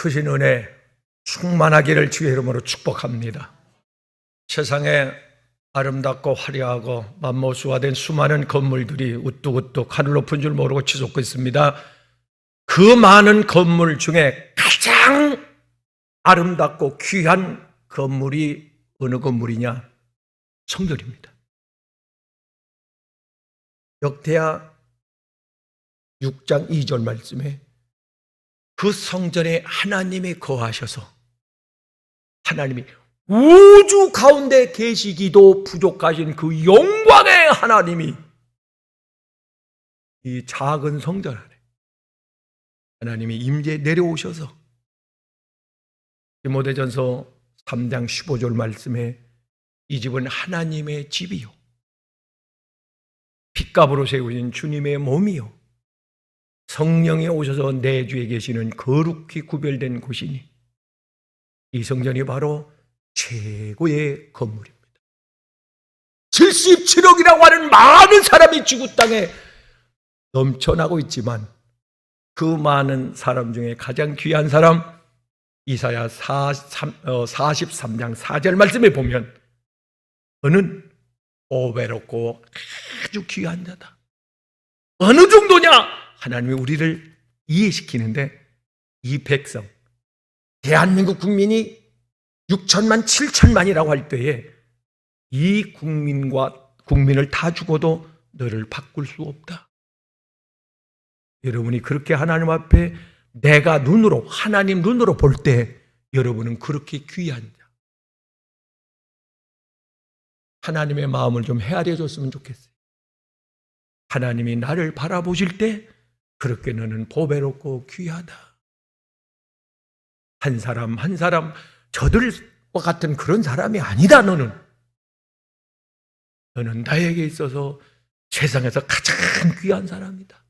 크신 은혜 충만하기를 주의 이름으로 축복합니다. 세상에 아름답고 화려하고 만모수화된 수많은 건물들이 우뚝우뚝 하늘 높은 줄 모르고 치솟고 있습니다. 그 많은 건물 중에 가장 아름답고 귀한 건물이 어느 건물이냐? 성전입니다. 역대하 6장 2절 말씀에 그 성전에 하나님이 거하셔서 하나님이 우주 가운데 계시기도 부족하신 그 영광의 하나님이 이 작은 성전 안에 하나님이 임재 내려오셔서 디모데전서 3장 15절 말씀에 이 집은 하나님의 집이요 핏값으로 세우신 주님의 몸이요 성령이 오셔서 내 주에 계시는 거룩히 구별된 곳이니 이 성전이 바로 최고의 건물입니다. 77억이라고 하는 많은 사람이 지구 땅에 넘쳐나고 있지만 그 많은 사람 중에 가장 귀한 사람 이사야 43장 4절 말씀에 보면 너는 오배롭고 아주 귀한 자다. 어느 정도냐? 하나님이 우리를 이해시키는데 이 백성 대한민국 국민이 6천만 7천만이라고 할 때에 이 국민을 다 죽어도 너를 바꿀 수 없다. 여러분이 그렇게 하나님 앞에 내가 눈으로 하나님 눈으로 볼 때 여러분은 그렇게 귀한 자. 하나님의 마음을 좀 헤아려 줬으면 좋겠어요. 하나님이 나를 바라보실 때 그렇게 너는 보배롭고 귀하다. 한 사람 한 사람 저들과 같은 그런 사람이 아니다. 너는 나에게 있어서 세상에서 가장 귀한 사람이다.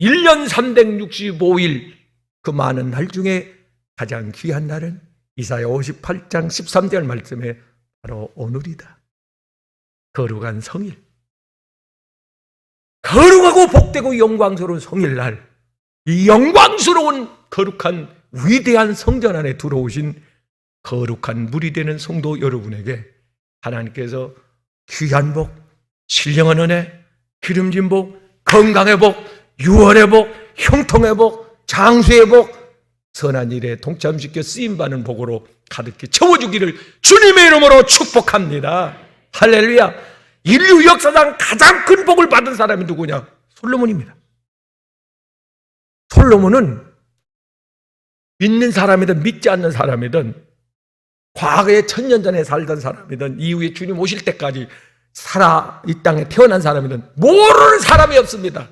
1년 365일 그 많은 날 중에 가장 귀한 날은 이사야 58장 13절 말씀에 바로 오늘이다. 거룩한 성일, 거룩하고 복되고 영광스러운 성일날 이 영광스러운 거룩한 위대한 성전 안에 들어오신 거룩한 물이 되는 성도 여러분에게 하나님께서 귀한 복, 신령한 은혜, 기름진 복, 건강의 복, 유월의 복, 형통의 복, 장수의 복, 선한 일에 동참시켜 쓰임받는 복으로 가득히 채워주기를 주님의 이름으로 축복합니다. 할렐루야. 인류 역사상 가장 큰 복을 받은 사람이 누구냐? 솔로몬입니다. 솔로몬은 믿는 사람이든 믿지 않는 사람이든 과거에 1000년 전에 살던 사람이든 이후에 주님 오실 때까지 살아 이 땅에 태어난 사람이든 모르는 사람이 없습니다.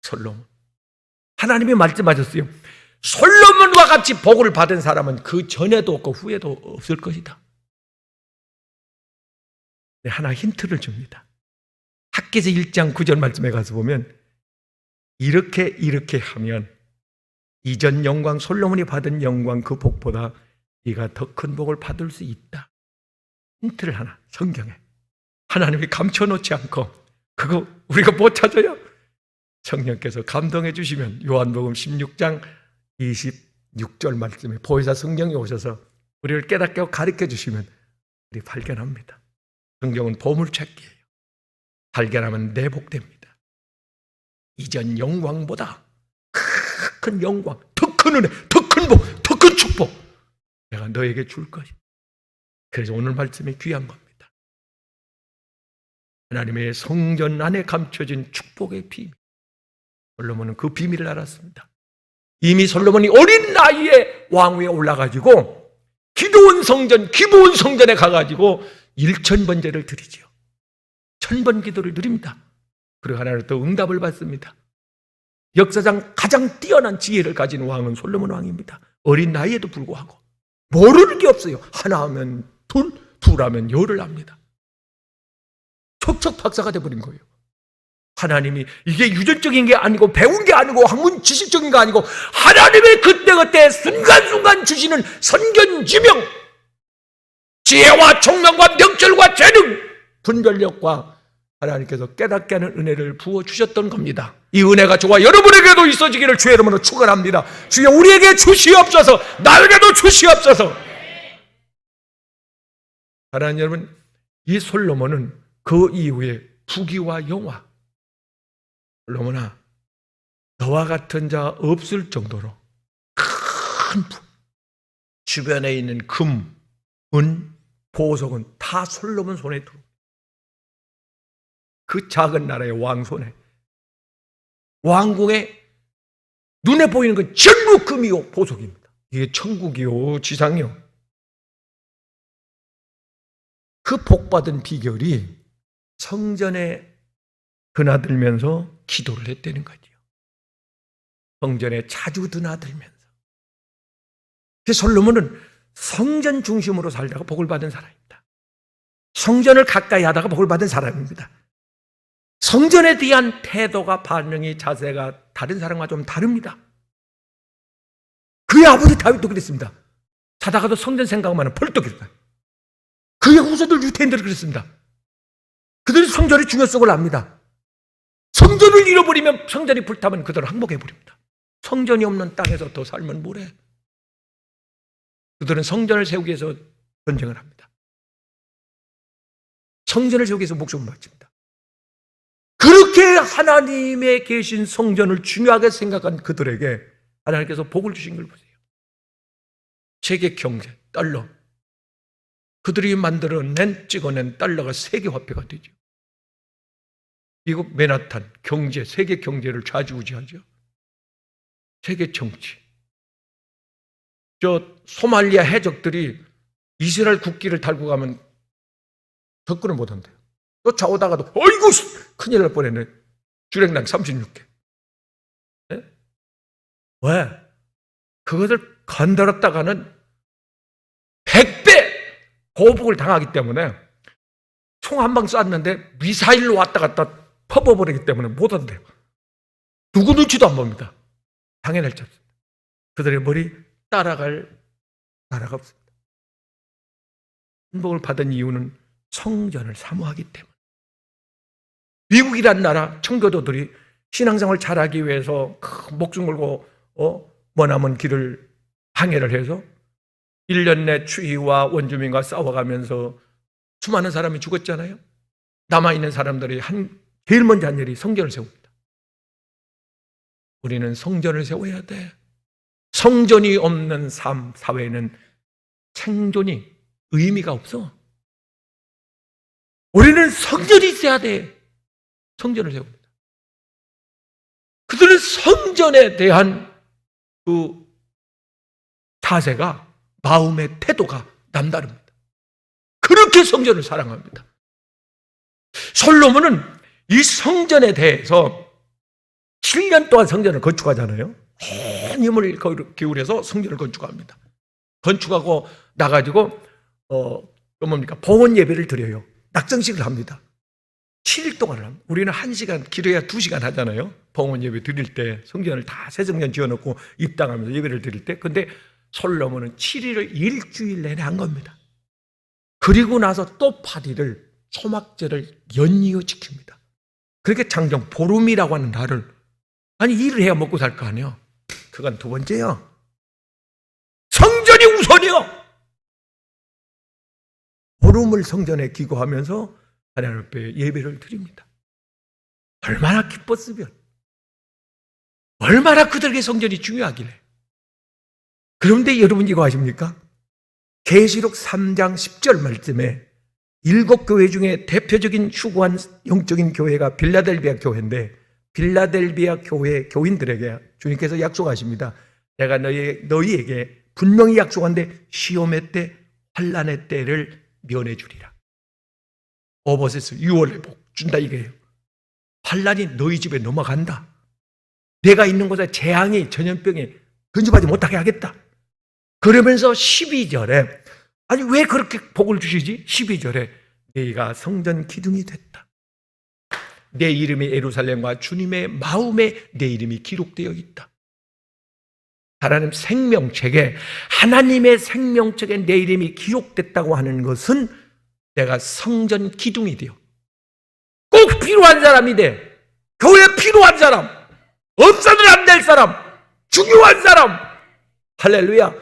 솔로몬. 하나님이 말씀하셨어요. 솔로몬과 같이 복을 받은 사람은 그 전에도 없고 후에도 없을 것이다. 하나 힌트를 줍니다. 학개서 1장 9절 말씀에 가서 보면 이렇게 하면 이전 영광 솔로몬이 받은 영광 그 복보다 네가 더 큰 복을 받을 수 있다. 힌트를 하나 성경에 하나님이 감춰놓지 않고 그거 우리가 못 찾아요. 성령께서 감동해 주시면 요한복음 16장 26절 말씀에 보혜사 성령이 오셔서 우리를 깨닫게 하고 가르쳐 주시면 우리 발견합니다. 성경은 보물찾기예요. 발견하면 내복됩니다. 이전 영광보다 큰 영광, 더 큰 은혜, 더 큰 복, 더 큰 축복 내가 너에게 줄 것이다. 그래서 오늘 말씀이 귀한 겁니다. 하나님의 성전 안에 감춰진 축복의 비밀. 솔로몬은 그 비밀을 알았습니다. 이미 솔로몬이 어린 나이에 왕위에 올라가지고 기브온 성전에 가가지고 1000번제를 드리지요. 1000번 기도를 드립니다. 그리고 하나님으로부터 응답을 받습니다. 역사상 가장 뛰어난 지혜를 가진 왕은 솔로몬 왕입니다. 어린 나이에도 불구하고 모르는 게 없어요. 하나 하면 둘 하면 열을 합니다. 척척 박사가 돼버린 거예요. 하나님이 이게 유전적인 게 아니고 배운 게 아니고 학문 지식적인 게 아니고 하나님의 그때그때 순간순간 주시는 선견지명, 지혜와 총명과 명철과 재능, 분별력과 하나님께서 깨닫게 하는 은혜를 부어주셨던 겁니다. 이 은혜가 저와 여러분에게도 있어지기를 주의 이름으로 축원합니다. 주여 우리에게 주시옵소서. 나에게도 주시옵소서. 사랑하는 여러분, 이 솔로몬은 그 이후에 부귀와 영화, 솔로몬아 너와 같은 자 없을 정도로 큰 주변에 있는 금, 은, 보석은 다 솔로몬 손에 들어. 그 작은 나라의 왕 손에, 왕궁에 눈에 보이는 건 전부 금이요 보석입니다. 이게 천국이요 지상이요. 그 복받은 비결이 성전에 드나들면서 기도를 했다는 거지요. 성전에 자주 드나들면서. 솔로몬은 성전 중심으로 살다가 복을 받은 사람입니다. 성전을 가까이 하다가 복을 받은 사람입니다. 성전에 대한 태도가, 반응이, 자세가 다른 사람과 좀 다릅니다. 그의 아버지 다윗도 그랬습니다. 자다가도 성전 생각만 하면 벌떡 일어나요. 그의 후손들 유태인들은 그랬습니다. 그들이 성전의 중요성을 압니다. 성전을 잃어버리면, 성전이 불타면 그들은 항복해버립니다. 성전이 없는 땅에서 더 살면 뭐래? 그들은 성전을 세우기 위해서 전쟁을 합니다. 성전을 세우기 위해서 목숨을 바칩니다. 그렇게 하나님의 계신 성전을 중요하게 생각한 그들에게 하나님께서 복을 주신 걸 보세요. 세계 경제, 달러. 그들이 만들어낸, 찍어낸 달러가 세계 화폐가 되죠. 미국 맨하탄 경제, 세계 경제를 좌지우지하죠. 세계 정치. 저 소말리아 해적들이 이스라엘 국기를 달고 가면 접근을 못한대요. 쫓아오다가도 어이구 큰일 날 뻔했네. 주랭랑 36개. 네? 왜? 그것을 건드렸다가는 100배 고복을 당하기 때문에 총 한 방 쐈는데 미사일로 왔다 갔다 퍼버버리기 때문에 못한대요. 누구 눈치도 안 봅니다. 당연할 줄 없습니다. 그들의 머리 따라갈 나라가 없습니다. 행복을 받은 이유는 성전을 사모하기 때문에. 미국이란 나라 청교도들이 신앙생활을 잘하기 위해서 목숨 걸고 머나먼 길을 항해를 해서 1년 내 추위와 원주민과 싸워가면서 수많은 사람이 죽었잖아요. 남아있는 사람들이 제일 먼저 한 일이 성전을 세웁니다. 우리는 성전을 세워야 돼. 성전이 없는 삶, 사회는 생존이 의미가 없어. 우리는 성전이 있어야 돼. 성전을 세웁니다. 그들은 성전에 대한 그 자세가, 마음의 태도가 남다릅니다. 그렇게 성전을 사랑합니다. 솔로몬은 이 성전에 대해서 7년 동안 성전을 건축하잖아요. 온 힘을 기울여서 성전을 건축합니다. 건축하고 나가지고 뭡니까? 봉헌 예배를 드려요. 낙정식을 합니다. 7일 동안을 합니다. 우리는 1시간, 길어야 2시간 하잖아요. 봉헌 예배 드릴 때 성전을 다 새성전 지어놓고 입당하면서 예배를 드릴 때. 근데 솔로몬은 7일을 일주일 내내 한 겁니다. 그리고 나서 또 8일을 초막절을 연이어 지킵니다. 그렇게 장정 보름이라고 하는 날을, 아니 일을 해야 먹고 살 거 아니에요. 그건 두 번째요. 성전이 우선이요. 보름을 성전에 기거하면서 하나님 앞에 예배를 드립니다. 얼마나 기뻤으면, 얼마나 그들에게 성전이 중요하길래. 그런데 여러분 이거 아십니까? 계시록 3장 10절 말씀에 7교회 중에 대표적인 추구한 영적인 교회가 빌라델비아 교회인데, 빌라델비아 교회 교인들에게 주님께서 약속하십니다. 내가 너희에게 분명히 약속한데 시험의 때, 환난의 때를 면해 주리라. 오버세스 6월의 복 준다 이거예요. 환난이 너희 집에 넘어간다. 내가 있는 곳에 재앙이, 전염병이 근접하지 못하게 하겠다. 그러면서 12절에, 아니 왜 그렇게 복을 주시지? 12절에 너희가 성전 기둥이 됐다. 내 이름이 예루살렘과 주님의 마음에 내 이름이 기록되어 있다. 하나님 생명책에, 하나님의 생명책에 내 이름이 기록됐다고 하는 것은 내가 성전 기둥이 되어 꼭 필요한 사람이 돼. 교회에 필요한 사람, 없어서는 안 될 사람, 중요한 사람. 할렐루야.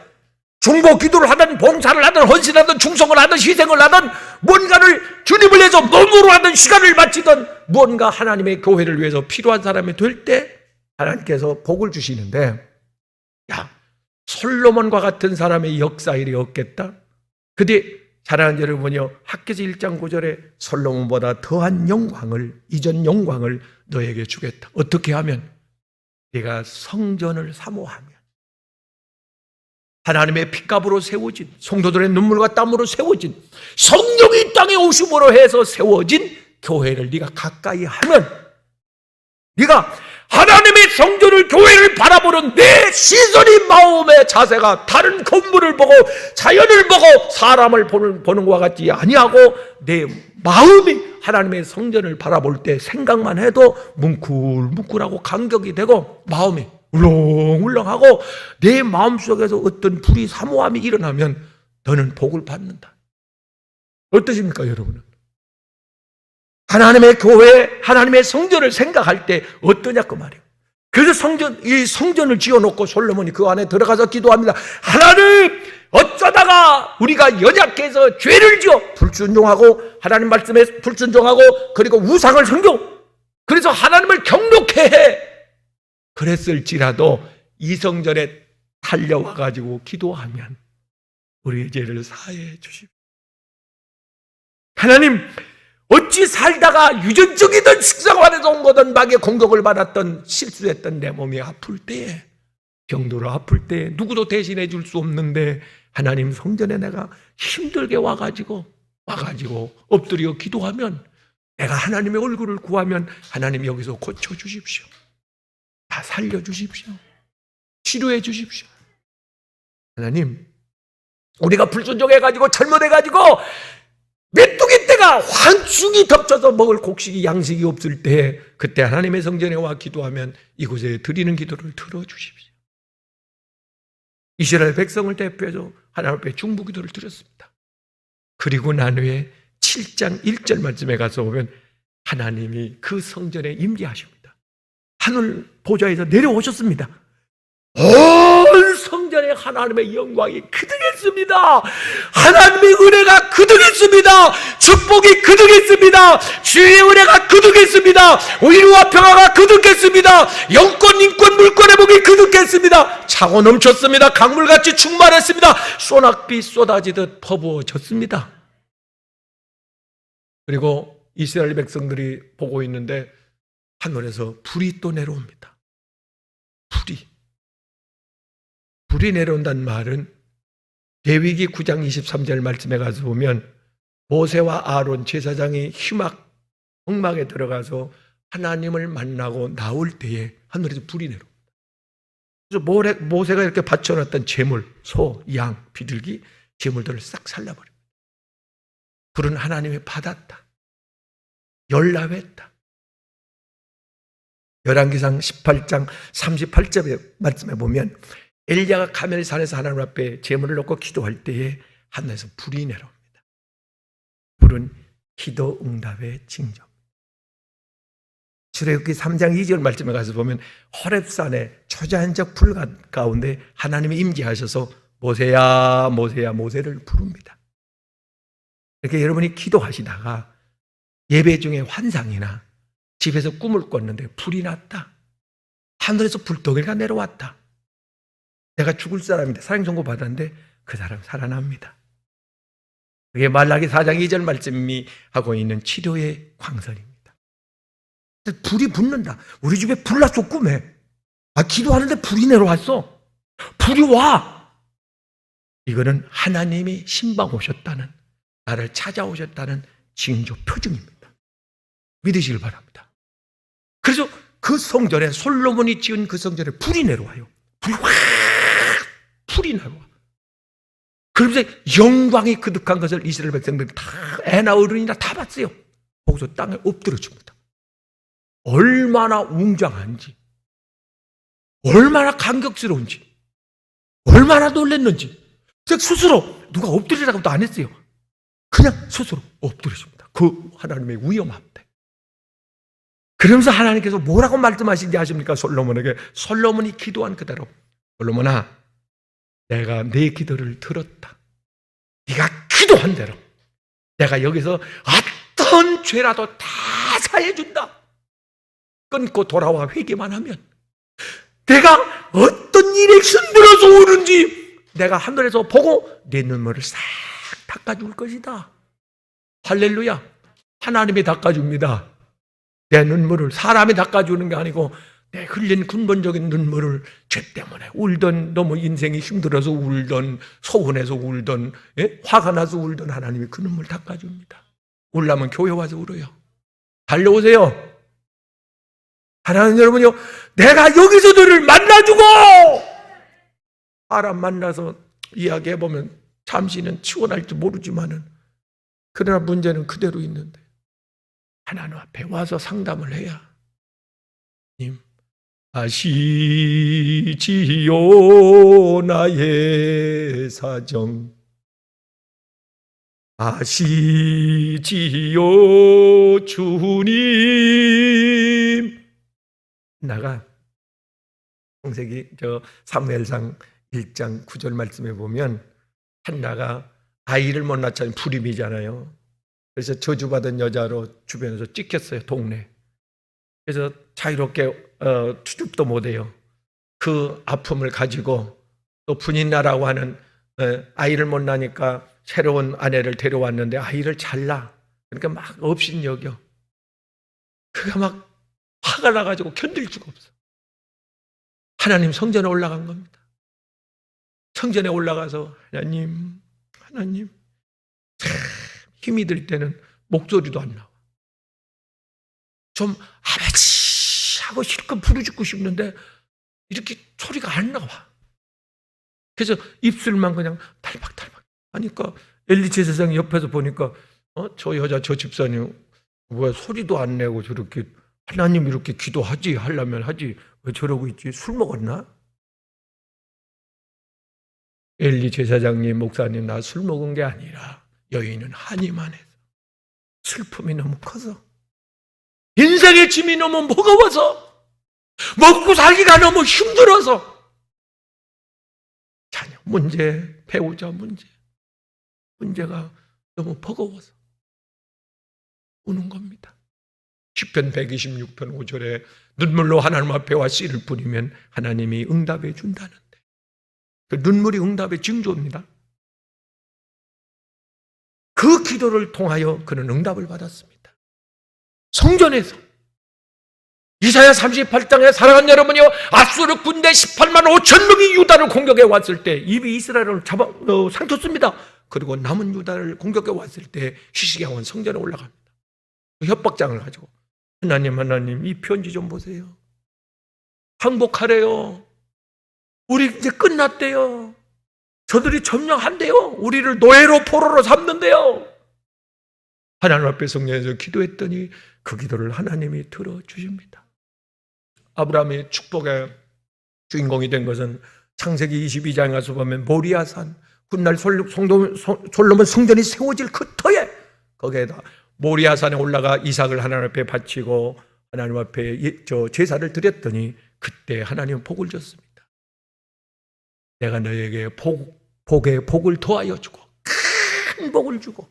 중보 기도를 하든 봉사를 하든 헌신하든 충성을 하든 희생을 하든 뭔가를 주님을 위해서 몸으로 하든 시간을 바치든 무언가 하나님의 교회를 위해서 필요한 사람이 될 때 하나님께서 복을 주시는데, 야, 솔로몬과 같은 사람의 역사 일이 없겠다. 그때 사랑하는 여러분이요, 학개서 1장 9절에 솔로몬보다 더한 영광을, 이전 영광을 너에게 주겠다. 어떻게 하면? 네가 성전을 사모하면, 하나님의 핏값으로 세워진, 성도들의 눈물과 땀으로 세워진, 성령이 땅에 오심으로 해서 세워진 교회를 네가 가까이 하면, 네가 하나님의 성전을, 교회를 바라보는 내 시선이, 마음의 자세가 다른 건물을 보고 자연을 보고 사람을 보는 것과 같지 아니하고 내 마음이 하나님의 성전을 바라볼 때 생각만 해도 뭉클뭉클하고 감격이 되고 마음이 울렁울렁하고 내 마음속에서 어떤 불이 사모함이 일어나면 너는 복을 받는다. 어떠십니까, 여러분은? 하나님의 교회, 하나님의 성전을 생각할 때 어떠냐 그 말이에요. 그래서 이 성전을 지어놓고 솔로몬이 그 안에 들어가서 기도합니다. 하나님, 어쩌다가 우리가 연약해서 죄를 지어 불순종하고 하나님 말씀에 불순종하고 그리고 우상을 섬겨, 그래서 하나님을 경록해 해. 그랬을지라도 이 성전에 달려와가지고 기도하면 우리의 죄를 사해 주십시오. 하나님, 어찌 살다가 유전적이든 식사관에서 온 거든 마귀의 공격을 받았던 실수했던 내 몸이 아플 때에, 병들어 아플 때에 누구도 대신해 줄 수 없는데 하나님 성전에 내가 힘들게 와가지고 엎드려 기도하면, 내가 하나님의 얼굴을 구하면 하나님 여기서 고쳐주십시오. 다 살려주십시오. 치료해 주십시오. 하나님, 우리가 불순종해가지고 잘못해가지고 메뚜기 떼가 환충이 덮쳐서 먹을 곡식이 양식이 없을 때, 그때 하나님의 성전에 와 기도하면 이곳에 드리는 기도를 들어주십시오. 이스라엘 백성을 대표해서 하나님 앞에 중보 기도를 드렸습니다. 그리고 난 후에 7장 1절 말씀에 가서 보면 하나님이 그 성전에 임재하십니다. 하늘 보좌에서 내려오셨습니다. 온 성전에 하나님의 영광이 그득했습니다. 하나님의 은혜가 그득했습니다. 축복이 그득했습니다. 주의 은혜가 그득했습니다. 위로와 평화가 그득했습니다. 영권, 인권, 물권의 복이 그득했습니다. 차고 넘쳤습니다. 강물같이 충만했습니다. 소낙비 쏟아지듯 퍼부어졌습니다. 그리고 이스라엘 백성들이 보고 있는데 하늘에서 불이 또 내려옵니다. 불이 내려온다는 말은 레위기 9장 23절 말씀에 가서 보면 모세와 아론 제사장이 흑막에 들어가서 하나님을 만나고 나올 때에 하늘에서 불이 내려옵니다. 그래서 모세가 이렇게 바쳐놨던 제물, 소, 양, 비둘기, 제물들을 싹 살라버립니다. 불은 하나님이 받았다. 열납했다. 열왕기상 18장 38절의 말씀에 보면 엘리야가 카멜 산에서 하나님 앞에 제물을 놓고 기도할 때에 하늘에서 불이 내려옵니다. 불은 기도 응답의 징조. 출애굽기 3장 2절 말씀에 가서 보면 호렙산에 초자연적 불 가운데 하나님이 임재하셔서 모세야 모세야 모세를 부릅니다. 이렇게 여러분이 기도하시다가 예배 중에 환상이나 집에서 꿈을 꿨는데 불이 났다. 하늘에서 불덩이가 내려왔다. 내가 죽을 사람인데 사형 선고 받았는데 그 사람 살아납니다. 그게 말라기 4장 2절 말씀이 하고 있는 치료의 광선입니다. 불이 붙는다. 우리 집에 불 났어, 꿈에. 기도하는데 불이 내려왔어. 불이 와. 이거는 하나님이 신방 오셨다는, 나를 찾아오셨다는 징조 표징입니다. 믿으시길 바랍니다. 그래서 그 성전에, 솔로몬이 지은 그 성전에 불이 내려와요. 불이 내려와. 그러면서 영광이 그득한 것을 이스라엘 백성들이 다, 애나 어른이나 다 봤어요. 거기서 땅에 엎드려 줍니다. 얼마나 웅장한지, 얼마나 감격스러운지, 얼마나 놀랐는지. 스스로 누가 엎드리라고도 안 했어요. 그냥 스스로 엎드려 줍니다. 그 하나님의 위엄 앞에. 그러면서 하나님께서 뭐라고 말씀하신지 아십니까? 솔로몬에게. 솔로몬이 기도한 그대로, 솔로몬아, 내가 네 기도를 들었다. 네가 기도한 대로 내가 여기서 어떤 죄라도 다 사해준다. 끊고 돌아와 회개만 하면 내가 어떤 일에 힘들어서 오는지 내가 하늘에서 보고 내 눈물을 싹 닦아줄 것이다. 할렐루야. 하나님이 닦아줍니다. 내 눈물을. 사람이 닦아주는 게 아니고 내 흘린 근본적인 눈물을, 죄 때문에 울던, 너무 인생이 힘들어서 울던, 서운해서 울던, 화가 나서 울던 하나님이 그 눈물 닦아줍니다. 울라면 교회 와서 울어요. 달려오세요. 사랑하는 여러분요, 내가 여기서 너를 만나주고, 사람 만나서 이야기해보면 잠시는 치워날지 모르지만은, 그러나 문제는 그대로 있는데 하나님 앞에 와서 상담을 해야, 님 아시지요 나의 사정, 아시지요 주님. 나가 창세기 사무엘상 1장 9절 말씀에 보면 한나가 아이를 못 낳자니 불임이잖아요. 그래서 저주받은 여자로 주변에서 찍혔어요, 동네. 그래서 자유롭게 투줍도 못해요. 그 아픔을 가지고 또 분인나라고 하는, 아이를 못 낳으니까 새로운 아내를 데려왔는데 아이를 잘 낳아. 그러니까 막 업신여겨. 그가 막 화가 나가지고 견딜 수가 없어. 하나님 성전에 올라간 겁니다. 성전에 올라가서 하나님 힘이 들 때는 목소리도 안 나와. 좀 아버지 하고 실컷 부르짖고 싶는데 이렇게 소리가 안 나와. 그래서 입술만 그냥 탈박탈박 하니까 엘리 제사장이 옆에서 보니까 저 여자 저 집사님 왜 소리도 안 내고 저렇게, 하나님 이렇게 기도하지 하려면 하지 왜 저러고 있지? 술 먹었나? 엘리 제사장님, 목사님, 나 술 먹은 게 아니라 여인은 한이 많아서 슬픔이 너무 커서, 인생의 짐이 너무 무거워서, 먹고 살기가 너무 힘들어서, 자녀 문제, 배우자 문제가 너무 버거워서 우는 겁니다. 시편 126편 5절에 눈물로 하나님 앞에 와 씨를 뿌리면 하나님이 응답해 준다는데, 그 눈물이 응답의 징조입니다. 그 기도를 통하여 그는 응답을 받았습니다. 성전에서 이사야 38장에 사랑하는 여러분이요, 아수르 군대 18만 5천 명이 유다를 공격해 왔을 때 입이 이스라엘을 삼켰습니다. 그리고 남은 유다를 공격해 왔을 때 히스기야는 성전에 올라갑니다. 협박장을 가지고 하나님 이 편지 좀 보세요. 항복하래요. 우리 이제 끝났대요. 저들이 점령한대요. 우리를 노예로 포로로 삼는데요. 하나님 앞에 성전에서 기도했더니 그 기도를 하나님이 들어주십니다. 아브라함의 축복의 주인공이 된 것은 창세기 22장에 가서 보면 모리아산, 훗날 솔로몬 성전이 세워질 그 터에 거기에다 모리아산에 올라가 이삭을 하나님 앞에 바치고 하나님 앞에 제사를 드렸더니 그때 하나님은 복을 줬습니다. 내가 너에게 복에 복을 더하여 주고 큰 복을 주고.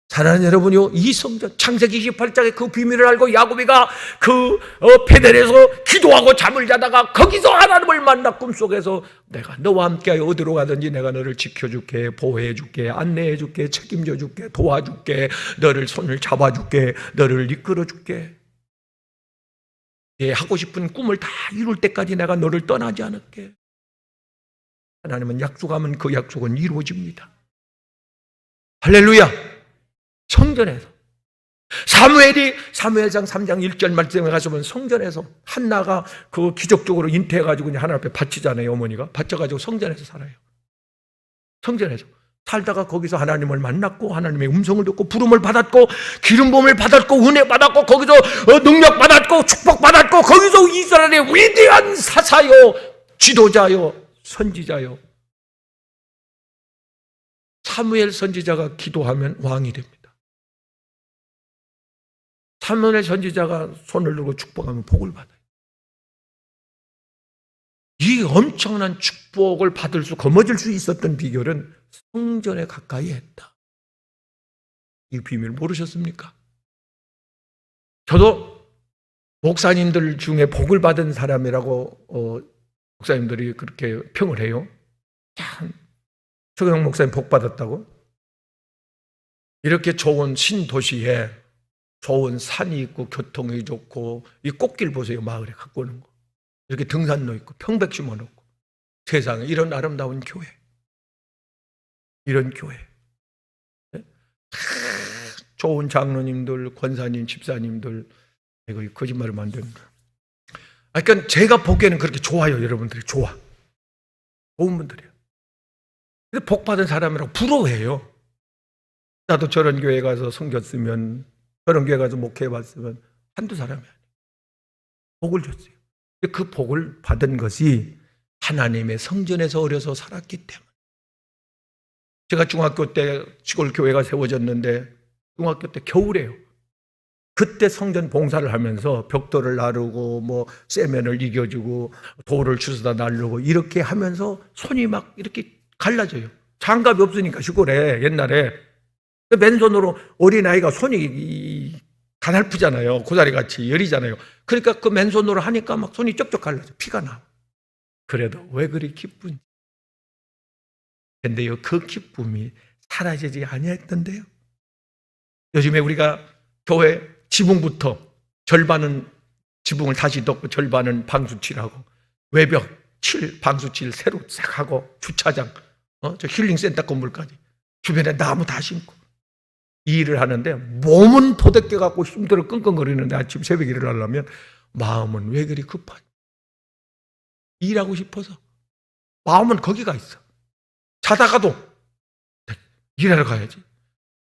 사랑하는 여러분요, 이 성전 창세기 28장의 그 비밀을 알고 야곱이가 그 베델에서 기도하고 잠을 자다가 거기서 하나님을 만나 꿈속에서 내가 너와 함께하여 어디로 가든지 내가 너를 지켜줄게, 보호해줄게, 안내해줄게, 책임져줄게, 도와줄게, 너를 손을 잡아줄게, 너를 이끌어줄게, 하고 싶은 꿈을 다 이룰 때까지 내가 너를 떠나지 않을게. 하나님은 약속하면 그 약속은 이루어집니다. 할렐루야. 성전에서 사무엘상 3장 1절 말씀에 가서면 성전에서 한나가 그 기적적으로 인태해가지고 하나님 앞에 바치잖아요. 어머니가 바쳐가지고 성전에서 살아요. 성전에서 살다가 거기서 하나님을 만났고 하나님의 음성을 듣고 부름을 받았고 기름 부음을 받았고 은혜 받았고 거기서 능력 받았고 축복 받았고 거기서 이스라엘의 위대한 사사요, 지도자요, 선지자요. 사무엘 선지자가 기도하면 왕이 됩니다. 사무엘 선지자가 손을 들고 축복하면 복을 받아요. 이 엄청난 축복을 받을 수, 거머쥘 수 있었던 비결은 성전에 가까이 했다. 이 비밀 모르셨습니까? 저도 목사님들 중에 복을 받은 사람이라고 목사님들이 그렇게 평을 해요. 참, 최경영 목사님 복 받았다고? 이렇게 좋은 신도시에 좋은 산이 있고 교통이 좋고, 이 꽃길 보세요. 마을에 갖고 오는 거. 이렇게 등산로 있고 평백 심어놓고, 세상에 이런 아름다운 교회, 이런 교회, 네? 좋은 장로님들, 권사님, 집사님들, 이거 거짓말을 만드는 거예요. 그러니까 제가 보기에는 그렇게 좋아요. 여러분들이 좋아, 좋은 분들이에요. 근데 복 받은 사람이라고 부러워해요. 나도 저런 교회 가서 섬겼으면, 저런 교회 가서 목회해봤으면. 한두 사람이 아니에요. 복을 줬어요. 그 복을 받은 것이 하나님의 성전에서 어려서 살았기 때문에. 제가 중학교 때 시골 교회가 세워졌는데, 중학교 때 겨울에요. 그때 성전 봉사를 하면서 벽돌을 나르고 뭐 세면을 이겨주고 돌을 주워다 나르고 이렇게 하면서 손이 막 이렇게 갈라져요. 장갑이 없으니까 시골에 옛날에 맨손으로, 어린아이가 손이 가냘프잖아요. 고사리같이 여리잖아요. 그러니까 그 맨손으로 하니까 막 손이 쩍쩍 갈라져. 피가 나. 그래도 왜 그리 기쁜지. 근데요, 그 기쁨이 사라지지 아니했던데요. 요즘에 우리가 교회 지붕부터 절반은 지붕을 다시 덮고 절반은 방수칠하고, 외벽 방수칠 새로 싹 하고, 주차장, 저 힐링센터 건물까지 주변에 나무 다 심고 이 일을 하는데, 몸은 도덕게 갖고 힘들어 끙끙거리는데 아침 새벽에 일을 하려면 마음은 왜 그리 급하지? 일하고 싶어서. 마음은 거기가 있어. 자다가도 일하러 가야지.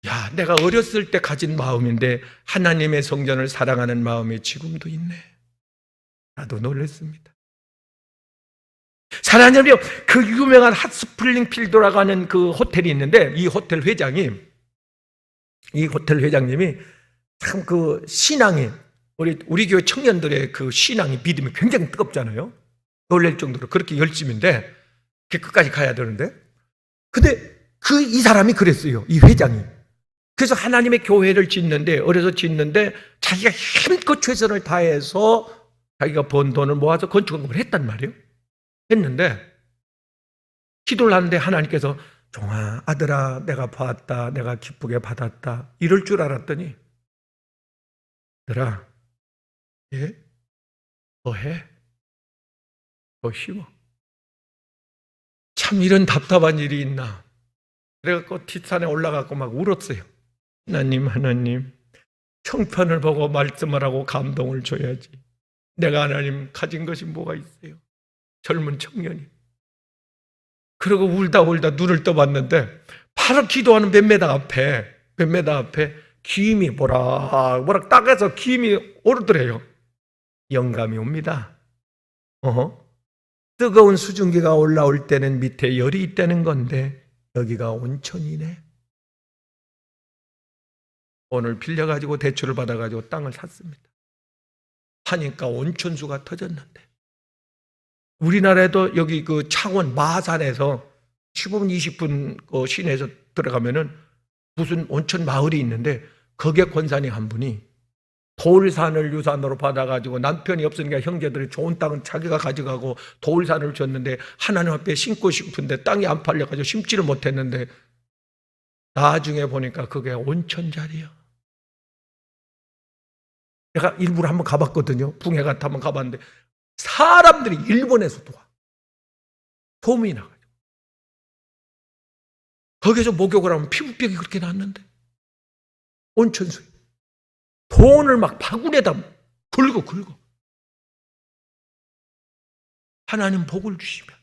야, 내가 어렸을 때 가진 마음인데 하나님의 성전을 사랑하는 마음이 지금도 있네. 나도 놀랐습니다. 사랑하는요, 그 유명한 핫스프링 필드라고 하는 그 호텔이 있는데, 이 호텔 회장님이 참 그 신앙이, 우리 교회 청년들의 그 신앙이, 믿음이 굉장히 뜨겁잖아요. 놀랄 정도로 그렇게 열심인데, 끝까지 가야 되는데. 근데 이 사람이 그랬어요. 이 회장이. 그래서 하나님의 교회를 짓는데, 어려서 짓는데 자기가 힘껏 최선을 다해서 자기가 번 돈을 모아서 건축을 했단 말이에요. 했는데 기도를 하는데 하나님께서, 종아, 아들아, 내가 봤다, 내가 기쁘게 받았다, 이럴 줄 알았더니, 아들아, 더 해, 더 심어. 참 이런 답답한 일이 있나. 그래갖고 뒷산에 올라가고 막 울었어요. 하나님, 형편을 보고 말씀을 하고 감동을 줘야지. 내가 하나님 가진 것이 뭐가 있어요? 젊은 청년이. 그러고 울다 눈을 떠봤는데, 바로 기도하는 몇 메다 앞에 기임이 모락 따가서 기임이 오르더래요. 영감이 옵니다. 뜨거운 수증기가 올라올 때는 밑에 열이 있다는 건데 여기가 온천이네. 돈을 빌려가지고 대출을 받아가지고 땅을 샀습니다. 하니까 온천수가 터졌는데, 우리나라에도 여기 그 창원 마산에서 15분 20분 그 시내에서 들어가면은 무슨 온천 마을이 있는데, 거기에 권사님 한 분이 도울산을 유산으로 받아가지고, 남편이 없으니까 형제들이 좋은 땅은 자기가 가져가고 도울산을 줬는데, 하나님 앞에 심고 싶은데 땅이 안 팔려가지고 심지를 못했는데, 나중에 보니까 그게 온천 자리야. 내가 일부러 한번 가봤거든요. 붕해가 한번 가봤는데 사람들이 일본에서도 와. 소문이 나가지고. 거기서 목욕을 하면 피부병이 그렇게 났는데, 온천수에 돈을 막 바구니에다 긁어. 하나님 복을 주시면.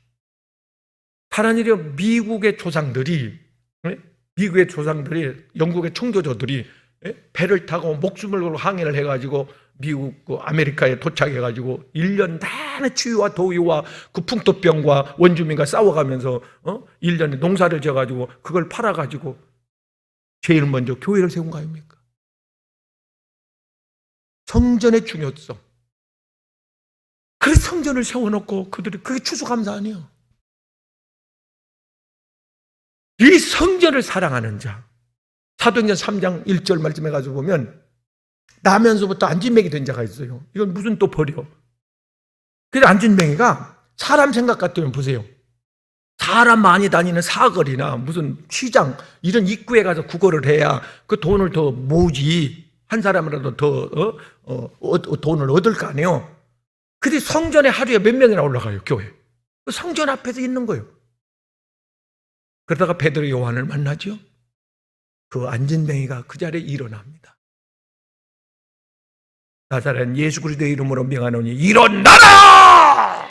하나님이 미국의 조상들이, 영국의 총조조들이 배를 타고 목숨을 걸고 항해를 해가지고 미국, 아메리카에 도착해가지고 1년 내내 추위와 더위와 그 풍토병과 원주민과 싸워가면서 1년에 농사를 지어가지고 그걸 팔아가지고 제일 먼저 교회를 세운 거 아닙니까? 성전의 중요성. 그래서 성전을 세워놓고 그들이 그게 추수감사 아니에요. 이 성전을 사랑하는 자, 사도행전 3장 1절 말씀해 가지고 보면 나면서부터 안진뱅이 된 자가 있어요. 이건 무슨 또 벌이요. 그래서 안진뱅이가 사람 생각 같으면 보세요. 사람 많이 다니는 사거리나 무슨 시장 이런 입구에 가서 구걸을 해야 그 돈을 더 모으지, 한 사람이라도 더 돈을 얻을 거 아니에요. 근데 성전에 하루에 몇 명이나 올라가요, 교회. 성전 앞에서 있는 거예요. 그러다가 베드로 요한을 만나죠. 그 안진뱅이가 그 자리에 일어납니다. 나사렛 예수 그리스도의 이름으로 명하노니 일어나라!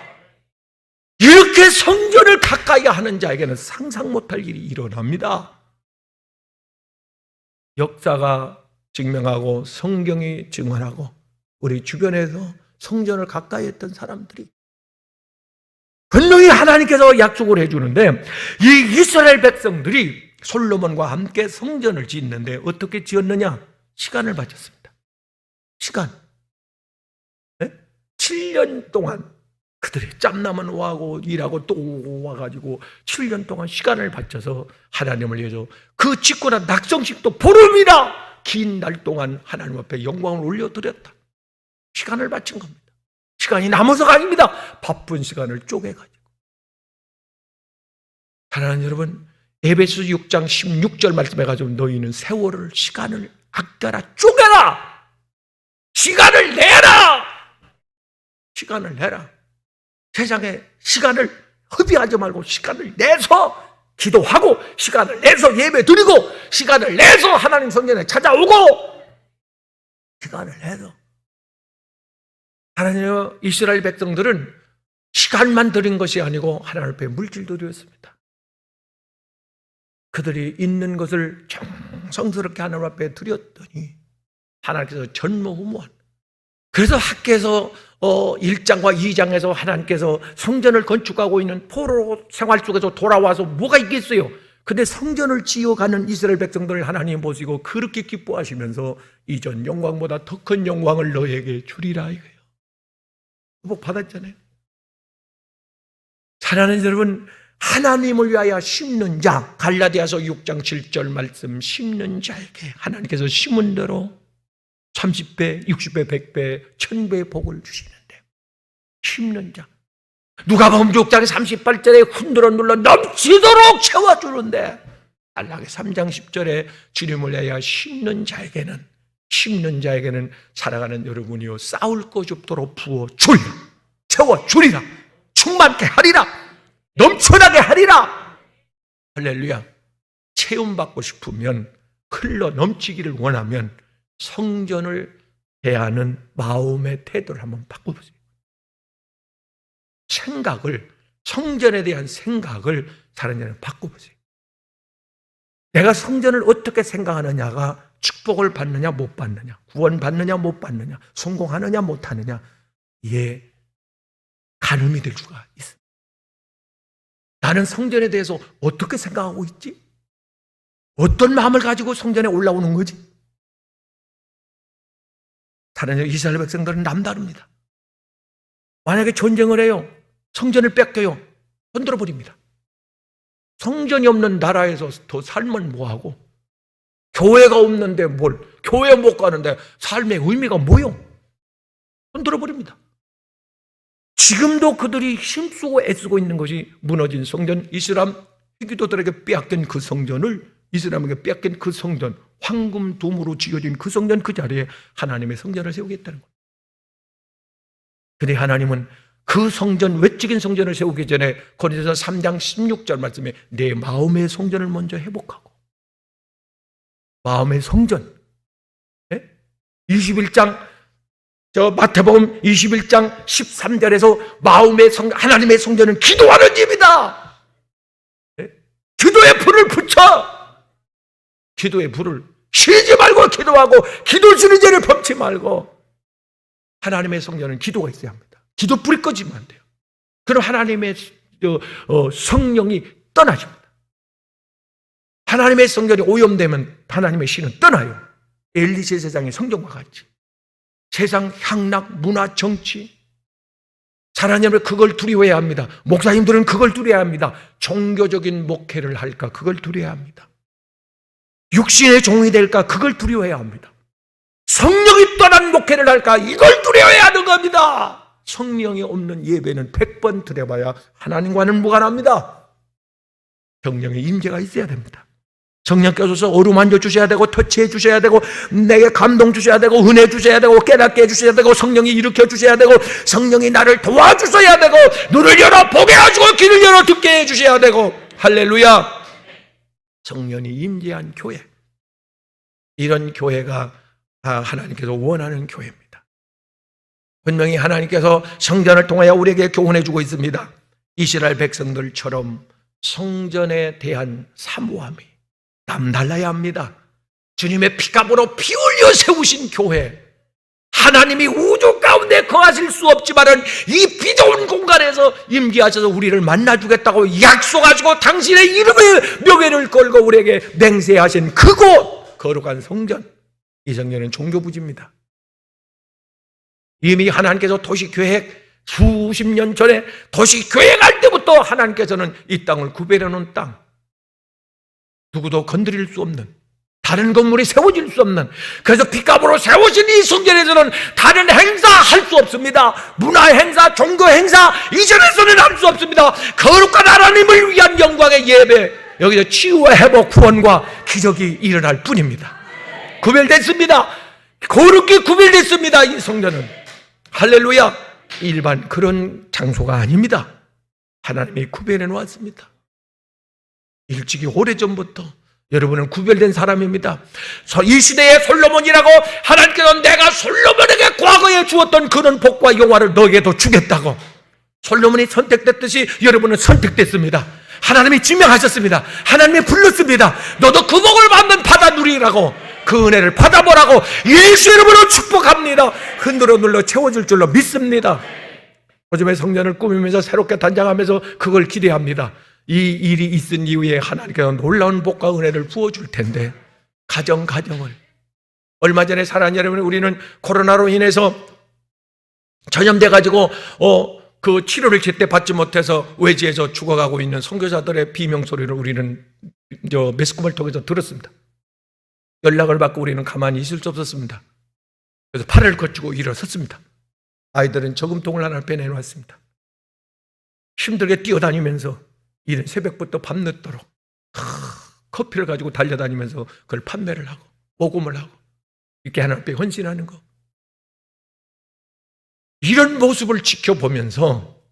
이렇게 성전을 가까이 하는 자에게는 상상 못할 일이 일어납니다. 역사가 증명하고 성경이 증언하고 우리 주변에서 성전을 가까이 했던 사람들이 분명히 하나님께서 약속을 해주는데, 이 이스라엘 백성들이 솔로몬과 함께 성전을 짓는데 어떻게 지었느냐? 시간을 바쳤습니다. 시간. 7년 동안 그들이 짬나면 와고 일하고 또 와가지고 7년 동안 시간을 바쳐서 하나님을 위해서 그 짓고 난 낙성식도 보름이나 긴 날 동안 하나님 앞에 영광을 올려드렸다. 시간을 바친 겁니다. 시간이 남아서가 아닙니다. 바쁜 시간을 쪼개가지고. 사랑하는 여러분, 에베소 6장 16절 말씀해가지고 너희는 세월을, 시간을 아껴라, 쪼개라! 시간을 내라! 시간을 내라. 세상에 시간을 허비하지 말고 시간을 내서 기도하고, 시간을 내서 예배 드리고, 시간을 내서 하나님 성전에 찾아오고, 시간을 내서. 하나님, 이스라엘 백성들은 시간만 드린 것이 아니고 하나님 앞에 물질도 드렸습니다. 그들이 있는 것을 정성스럽게 하나님 앞에 드렸더니 하나님께서 전무후무한, 그래서 학교에서 1장과 2장에서 하나님께서 성전을 건축하고 있는 포로 생활 속에서 돌아와서 뭐가 있겠어요? 근데 성전을 지어가는 이스라엘 백성들을 하나님 보시고 그렇게 기뻐하시면서 이전 영광보다 더 큰 영광을 너에게 주리라 이거예요. 복 받았잖아요. 사랑하는 여러분, 하나님을 위하여 심는 자, 갈라디아서 6장 7절 말씀, 심는 자에게 하나님께서 심은 대로 30배, 60배, 100배, 1000배의 복을 주시는데, 심는 자. 누가복음 6장 38절에 흔들어 눌러 넘치도록 채워주는데, 갈라디 3장 10절에 주님을 위하여 심는 자에게는 살아가는 여러분이요 싸울 것이 없도록 부어주리라, 채워주리라, 충만케 하리라, 넘쳐나게 하리라. 할렐루야. 체험받고 싶으면, 흘러 넘치기를 원하면 성전을 대하는 마음의 태도를 한번 바꿔보세요. 성전에 대한 생각을 사람들은 바꿔보세요. 내가 성전을 어떻게 생각하느냐가 축복을 받느냐 못 받느냐, 구원 받느냐 못 받느냐, 성공하느냐 못 하느냐, 이에 가늠이 될 수가 있습니다. 나는 성전에 대해서 어떻게 생각하고 있지? 어떤 마음을 가지고 성전에 올라오는 거지? 다른 이스라엘 백성들은 남다릅니다. 만약에 전쟁을 해요, 성전을 뺏겨요, 흔들어 버립니다. 성전이 없는 나라에서 더 살면 뭐하고, 교회가 없는데 교회 못 가는데 삶의 의미가 뭐요? 흔들어 버립니다. 지금도 그들이 힘쓰고 애쓰고 있는 것이 무너진 성전, 이스라엘 희귀도들에게 빼앗긴 그 성전을, 이스라엘에게 빼앗긴 그 성전, 황금 도무로 지어진 그 성전, 그 자리에 하나님의 성전을 세우겠다는 거예요. 근데 하나님은 그 성전, 외적인 성전을 세우기 전에 고린도서 3장 16절 말씀에 내 마음의 성전을 먼저 회복하고, 마음의 성전, 21장 마태복음 21장 13절에서 마음의 하나님의 성전은 기도하는 집이다. 기도의 불을 붙여. 기도의 불을 쉬지 말고 기도하고, 기도 주는 죄를 범치 말고. 하나님의 성전은 기도가 있어야 합니다. 기도 불이 꺼지면 안 돼요. 그럼 하나님의 성령이 떠나십니다. 하나님의 성전이 오염되면 하나님의 신은 떠나요. 엘리세 세상의 성전과 같이 세상 향락, 문화, 정치, 사람들은 그걸 두려워해야 합니다. 목사님들은 그걸 두려워해야 합니다. 종교적인 목회를 할까? 그걸 두려워해야 합니다. 육신의 종이 될까? 그걸 두려워해야 합니다. 성령이 떠난 목회를 할까? 이걸 두려워해야 하는 겁니다. 성령이 없는 예배는 100번 드려봐야 하나님과는 무관합니다. 성령의 임재가 있어야 됩니다. 성령께서 어루만져 주셔야 되고, 터치해 주셔야 되고, 내게 감동 주셔야 되고, 은혜 주셔야 되고, 깨닫게 해주셔야 되고, 성령이 일으켜 주셔야 되고, 성령이 나를 도와주셔야 되고, 눈을 열어 보게 하시고 귀를 열어 듣게 해주셔야 되고, 할렐루야. 성령이 임재한 교회, 이런 교회가 하나님께서 원하는 교회입니다. 분명히 하나님께서 성전을 통하여 우리에게 교훈해 주고 있습니다. 이스라엘 백성들처럼 성전에 대한 사모함이 남달라야 합니다. 주님의 피값으로 피 흘려 세우신 교회, 하나님이 우주 가운데 거하실 수 없지만은 이 비좁은 공간에서 임재하셔서 우리를 만나주겠다고 약속하시고 당신의 이름의 명예를 걸고 우리에게 맹세하신 그곳, 거룩한 성전. 이 성전은 종교부지입니다. 이미 하나님께서 도시계획, 수십 년 전에 도시계획할 때부터 하나님께서는 이 땅을 구별해 놓은 땅, 누구도 건드릴 수 없는, 다른 건물이 세워질 수 없는, 그래서 피값으로 세우신 이 성전에서는 다른 행사 할 수 없습니다. 문화 행사, 종교 행사 이전에서는 할 수 없습니다. 거룩한 하나님을 위한 영광의 예배, 여기서 치유와 회복, 구원과 기적이 일어날 뿐입니다. 구별됐습니다. 거룩히 구별됐습니다. 이 성전은, 할렐루야. 일반 그런 장소가 아닙니다. 하나님이 구별해 놓았습니다. 일찍이 오래전부터 여러분은 구별된 사람입니다. 이 시대의 솔로몬이라고 하나님께서 내가 솔로몬에게 과거에 주었던 그런 복과 영화를 너에게도 주겠다고, 솔로몬이 선택됐듯이 여러분은 선택됐습니다. 하나님이 지명하셨습니다. 하나님이 불렀습니다. 너도 그 복을 받아 누리라고, 그 은혜를 받아보라고 예수 이름으로 축복합니다. 흔들어 눌러 채워줄 줄로 믿습니다. 요즘에 성전을 꾸미면서 새롭게 단장하면서 그걸 기대합니다. 이 일이 있은 이후에 하나님께서 놀라운 복과 은혜를 부어줄 텐데, 가정을 얼마 전에 사랑하는 여러분, 우리는 코로나로 인해서 전염돼 가지고 그 치료를 제때 받지 못해서 외지에서 죽어가고 있는 선교사들의 비명소리를 우리는 매스컴을 통해서 들었습니다. 연락을 받고 우리는 가만히 있을 수 없었습니다. 그래서 팔을 거치고 일어섰습니다. 아이들은 저금통을 하나 빼내놓았습니다. 힘들게 뛰어다니면서 이른 새벽부터 밤늦도록 커피를 가지고 달려다니면서 그걸 판매를 하고 모금을 하고 이렇게 하나님 앞에 헌신하는 거, 이런 모습을 지켜보면서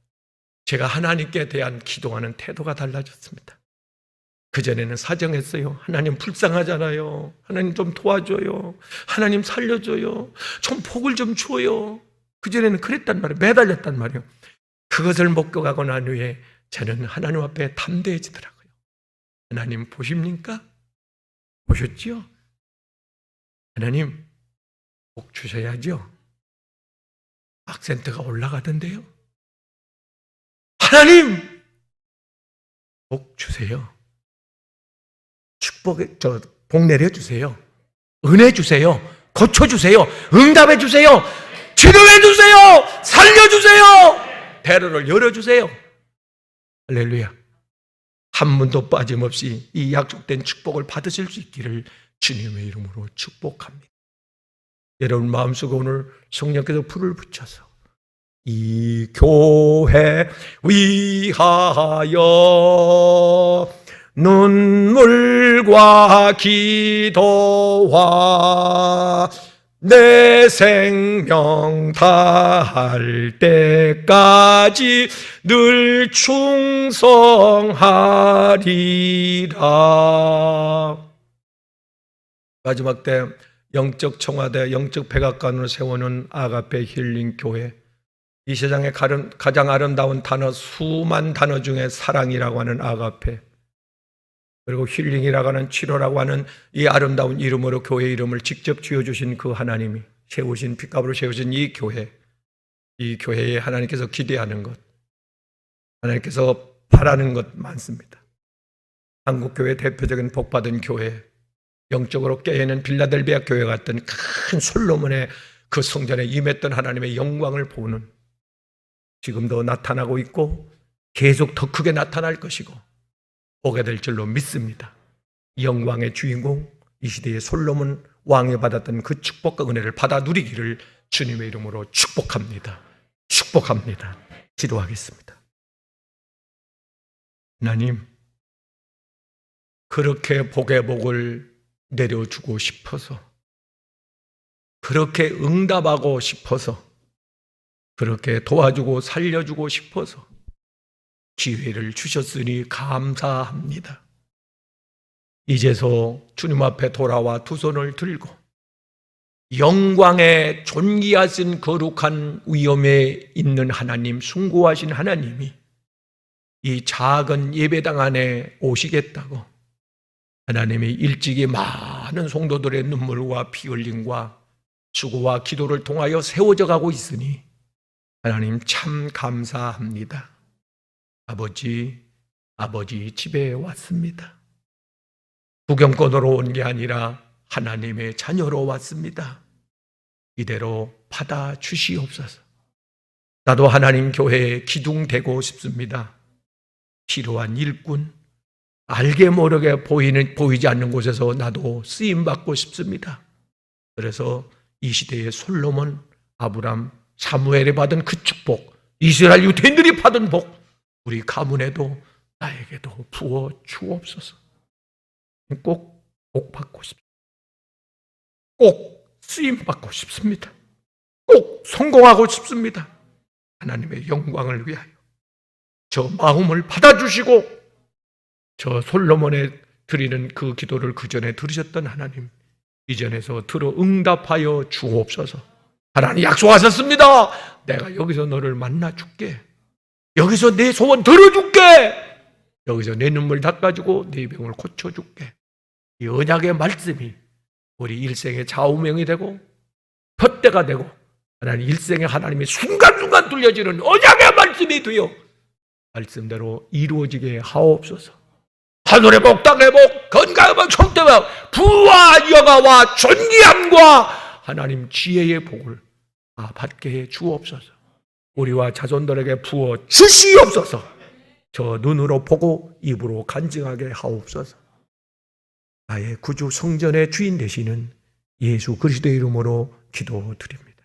제가 하나님께 대한 기도하는 태도가 달라졌습니다. 그전에는 사정했어요. 하나님 불쌍하잖아요. 하나님 좀 도와줘요. 하나님 살려줘요. 좀 복을 좀 줘요. 그전에는 그랬단 말이에요. 매달렸단 말이에요. 그것을 목격하고 난 후에 저는 하나님 앞에 담대해지더라고요. 하나님 보십니까? 보셨죠? 하나님 복 주셔야죠. 악센트가 올라가던데요. 하나님 복 주세요. 복 내려주세요. 은혜 주세요. 고쳐주세요. 응답해주세요. 치료해주세요. 살려주세요. 대로를 열어주세요. 할렐루야. 한 분도 빠짐없이 이 약속된 축복을 받으실 수 있기를 주님의 이름으로 축복합니다. 여러분 마음속에 오늘 성령께서 불을 붙여서 이 교회 위하여 눈물과 기도와 내 생명 다할 때까지 늘 충성하리라. 마지막 때 영적 청와대, 영적 백악관으로 세우는 아가페 힐링 교회. 이 세상에 가장 아름다운 단어, 수만 단어 중에 사랑이라고 하는 아가페, 그리고 힐링이라고 하는 치료라고 하는 이 아름다운 이름으로 교회 이름을 직접 지어주신 그 하나님이 세우신, 핏값으로 세우신 이 교회에 하나님께서 기대하는 것, 하나님께서 바라는 것 많습니다. 한국교회 대표적인 복받은 교회, 영적으로 깨어있는 빌라델비아 교회 같은 큰 솔로몬의 그 성전에 임했던 하나님의 영광을 보는, 지금도 나타나고 있고 계속 더 크게 나타날 것이고 보게 될 줄로 믿습니다. 영광의 주인공 이 시대의 솔로몬 왕이 받았던 그 축복과 은혜를 받아 누리기를 주님의 이름으로 축복합니다. 축복합니다. 기도하겠습니다. 하나님, 그렇게 복의 복을 내려주고 싶어서, 그렇게 응답하고 싶어서, 그렇게 도와주고 살려주고 싶어서 기회를 주셨으니 감사합니다. 이제서 주님 앞에 돌아와 두 손을 들고 영광에 존귀하신 거룩한 위엄에 있는 하나님, 숭고하신 하나님이 이 작은 예배당 안에 오시겠다고 하나님이 일찍이 많은 성도들의 눈물과 피 흘림과 수고와 기도를 통하여 세워져 가고 있으니 하나님 참 감사합니다. 아버지 집에 왔습니다. 구경꾼으로 온 게 아니라 하나님의 자녀로 왔습니다. 이대로 받아주시옵소서. 나도 하나님 교회에 기둥되고 싶습니다. 필요한 일꾼, 알게 모르게 보이지 않는 곳에서 나도 쓰임받고 싶습니다. 그래서 이 시대의 솔로몬, 아브람, 사무엘이 받은 그 축복, 이스라엘 유대인들이 받은 복, 우리 가문에도 나에게도 부어 주옵소서. 꼭 복 받고 싶습니다. 꼭 쓰임 받고 싶습니다. 꼭 성공하고 싶습니다. 하나님의 영광을 위하여 저 마음을 받아주시고 저 솔로몬에 드리는 그 기도를 그 전에 들으셨던 하나님, 이전에서 들어 응답하여 주옵소서. 하나님 약속하셨습니다. 내가 여기서 너를 만나 줄게. 여기서 내 소원 들어줄게. 여기서 내 눈물 닦아주고 내 병을 고쳐줄게. 이 언약의 말씀이 우리 일생의 좌우명이 되고 푯대가 되고 하나님 일생에 하나님의 순간순간 들려지는 언약의 말씀이 되어 말씀대로 이루어지게 하옵소서. 하늘의 복, 땅의 복, 건강의 복, 총대의 복, 부와 영화와 존귀함과 하나님 지혜의 복을 다 받게 해 주옵소서. 우리와 자손들에게 부어 주시옵소서. 저 눈으로 보고 입으로 간증하게 하옵소서. 나의 구주 성전의 주인 되시는 예수 그리스도의 이름으로 기도드립니다.